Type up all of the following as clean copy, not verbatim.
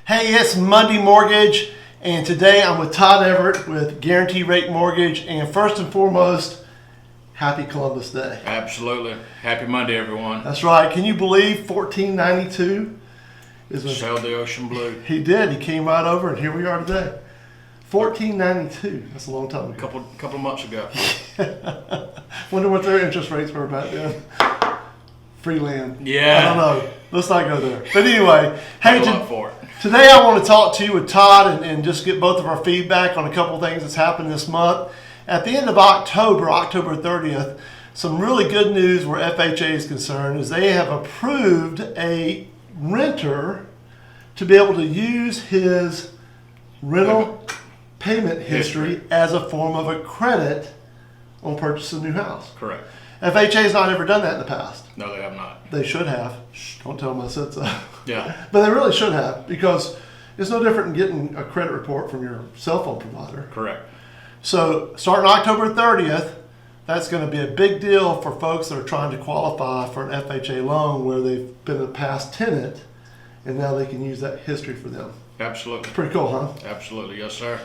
Hey, it's Monday Mortgage, and today I'm with Todd Everett with Guarantee Rate Mortgage. And first and foremost, happy Columbus Day. Absolutely. Happy Monday, everyone. That's right. Can you believe 1492 is a, Sailed the ocean blue. He did. He came right over, and here we are today. 1492. That's a long time ago. Couple of months ago. Wonder what their interest rates were back then. Free land. Yeah. I don't know. Let's not go there. But anyway, hey, For it. today I want to talk to you with Todd and just get both of our feedback on a couple of things that's happened this month. At the end of October 30th, some really good news where FHA is concerned is they have approved a renter to be able to use his rental payment history as a form of a credit on purchasing a new house. Correct. FHA has not ever done that in the past. No, they have not. They should have. Shh, don't tell them I said so. Yeah. But they really should have, because it's no different than getting a credit report from your cell phone provider. Correct. So starting October 30th, that's going to be a big deal for folks that are trying to qualify for an FHA loan where they've been a past tenant and now they can use that history for them. Absolutely. Pretty cool, huh? Absolutely. Yes, sir.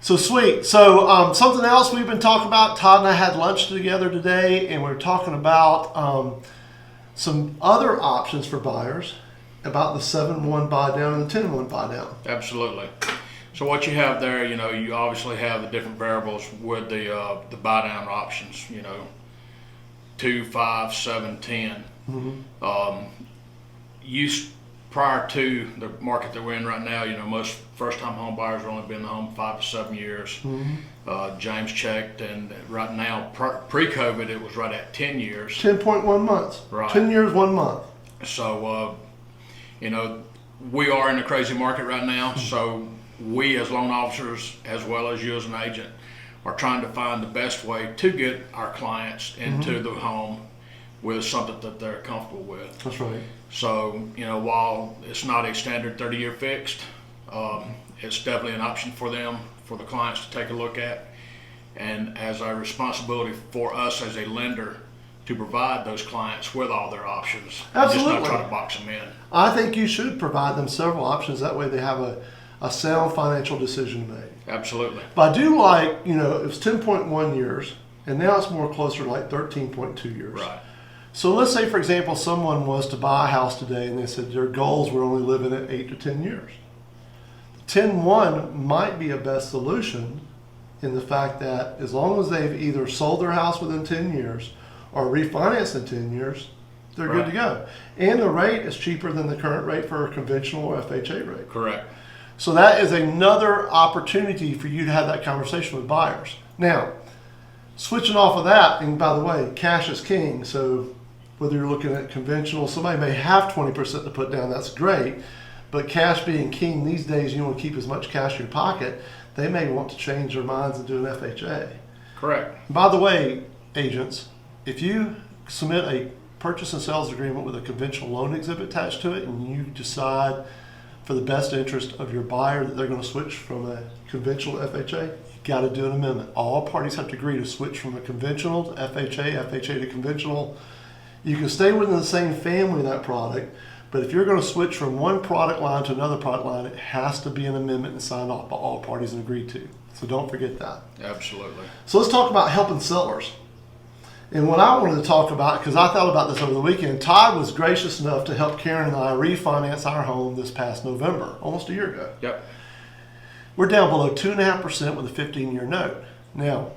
So sweet. So something else we've been talking about, Todd and I had lunch together today, and we were talking about some other options for buyers about the 7-1 buy down and the 10-1 buy down. Absolutely. So what you have there, you obviously have the different variables with the buy down options, 2, 5, 7, 10. Mm-hmm. Prior to the market that we're in right now, most first-time home buyers have only been in the home 5 to 7 years. Mm-hmm. James checked, and right now, pre-COVID, it was right at 10 years. 10.1 months. Right. 10 years, 1 month. So, we are in a crazy market right now. So we as loan officers, as well as you as an agent, are trying to find the best way to get our clients into the home with something that they're comfortable with. That's right. So, while it's not a standard 30-year fixed, it's definitely an option for them, for the clients to take a look at. And as a responsibility for us as a lender to provide those clients with all their options. Absolutely. And just not try to box them in. I think you should provide them several options. That way they have a sound financial decision to make. Absolutely. But I do like, it was 10.1 years, and now it's more closer to like 13.2 years. Right. So let's say, for example, someone was to buy a house today and they said their goals were only living at 8 to 10 years. 10-1 might be a best solution in the fact that as long as they've either sold their house within 10 years or refinanced in 10 years, they're good to go. And the rate is cheaper than the current rate for a conventional or FHA rate. Correct. So that is another opportunity for you to have that conversation with buyers. Now, switching off of that, and by the way, cash is king, so whether you're looking at conventional, somebody may have 20% to put down, that's great, but cash being king these days, you want to keep as much cash in your pocket, they may want to change their minds and do an FHA. Correct. By the way, agents, if you submit a purchase and sales agreement with a conventional loan exhibit attached to it and you decide for the best interest of your buyer that they're going to switch from a conventional to FHA, you got to do an amendment. All parties have to agree to switch from a conventional to FHA, FHA to conventional. You can stay within the same family of that product, but if you're going to switch from one product line to another product line, it has to be an amendment and signed off by all parties and agreed to. So don't forget that. Absolutely. So let's talk about helping sellers. And what I wanted to talk about, because I thought about this over the weekend, Todd was gracious enough to help Karen and I refinance our home this past November, almost a year ago. Yep. We're down below 2.5% with a 15-year note. Now,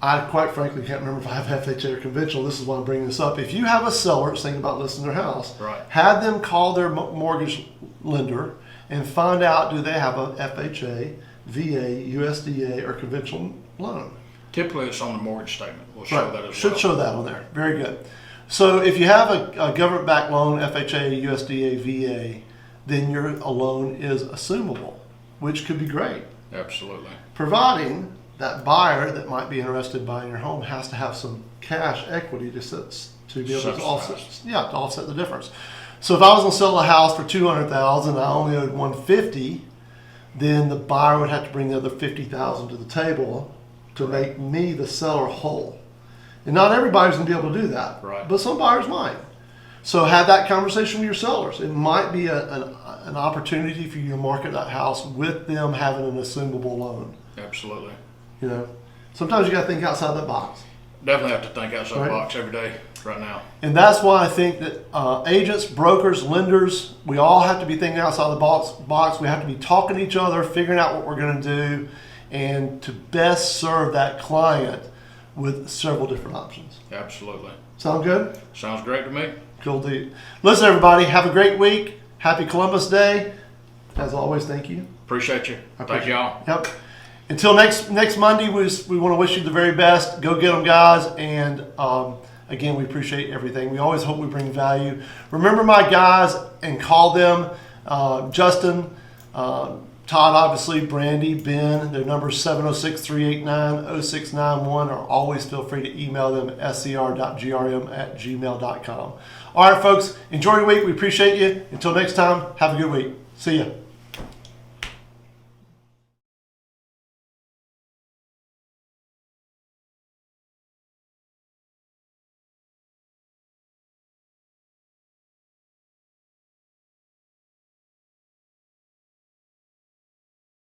I quite frankly can't remember if I have FHA or conventional. This is why I'm bringing this up. If you have a seller that's thinking about listing their house, right, have them call their mortgage lender and find out, do they have a FHA, VA, USDA, or conventional loan? Typically, it's on the mortgage statement. We'll show that as well. Should show that on there. Very good. So if you have a government-backed loan, FHA, USDA, VA, then your loan is assumable, which could be great. Absolutely. Providing that buyer that might be interested in buying your home has to have some cash equity to be able to offset the difference. So if I was going to sell a house for $200,000 and I only owed $150,000, then the buyer would have to bring the other $50,000 to the table to make me, the seller, whole. And not everybody's going to be able to do that, right, but some buyers might. So have that conversation with your sellers. It might be an opportunity for you to market that house with them having an assumable loan. Absolutely. You know, sometimes you got to think outside that box. Definitely have to think outside Right. the box every day right now. And that's why I think that agents, brokers, lenders, we all have to be thinking outside the box. We have to be talking to each other, figuring out what we're going to do, and to best serve that client with several different options. Absolutely. Sound good? Sounds great to me. Cool deal. Listen, everybody, have a great week. Happy Columbus Day. As always, thank you. Appreciate you. I Thank appreciate y'all. Yep. Until next Monday, we want to wish you the very best. Go get them, guys. And again, we appreciate everything. We always hope we bring value. Remember my guys and call them. Justin, Todd, obviously, Brandy, Ben. Their number is 706-389-0691. Or always feel free to email them at scr.grm@gmail.com. All right, folks. Enjoy your week. We appreciate you. Until next time, have a good week. See ya.